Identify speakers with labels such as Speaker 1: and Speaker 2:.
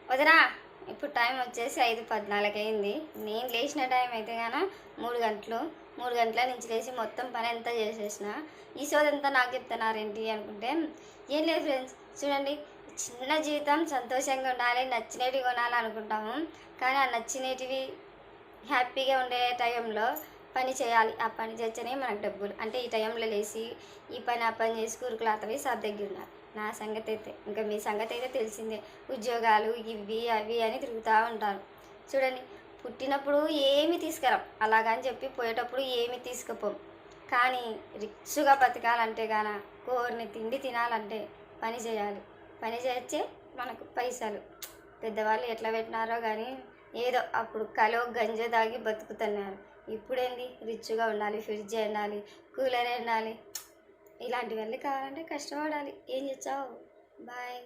Speaker 1: వదినా ఇప్పుడు టైం వచ్చేసి 5:14 అయింది. నేను లేచిన టైం అయితే గాన 3 గంటలు. 3 గంటల నుంచి లేచి మొత్తం పని అంతా చేసేసిన. ఈ సోదంతా నాకు చెప్తున్నారేంటి అనుకుంటే ఏం లేదు ఫ్రెండ్స్, చూడండి, చిన్న జీవితం సంతోషంగా ఉండాలి, నచ్చినవి కొనాలి అనుకుంటాము. కానీ ఆ నచ్చినటివి హ్యాపీగా ఉండే టైంలో పని చేయాలి. ఆ పని చేస్తేనే మనకు డబ్బులు. అంటే ఈ టైంలో లేచి ఈ పని ఆ పని చేసి కూరుకులాతవి సార్ దగ్గర ఉన్నారు. నా సంగతి అయితే ఇంకా మీ సంగతి అయితే తెలిసిందే. ఉద్యోగాలు ఇవి అవి అని తిరుగుతూ ఉంటారు. చూడండి, పుట్టినప్పుడు ఏమి తీసుకురాం, అలాగని చెప్పి పోయేటప్పుడు ఏమి తీసుకుపోం. కానీ రిచ్గా బతకాలంటే గాన కోరిని తిండి తినాలంటే పని చేయాలి. పని చేయొచ్చే మనకు పైసలు. పెద్దవాళ్ళు ఎట్లా పెట్టినారో కానీ ఏదో అప్పుడు కలో గంజ తాగి బతుకుతున్నారు. ఇప్పుడేంది రిచ్గా ఉండాలి, ఫ్రిడ్జ్ ఉండాలి, కూలర్ ఉండాలి. ఇలాంటివన్నీ కావాలంటే కష్టపడాలి. ఏం చేస్తావు? బాయ్.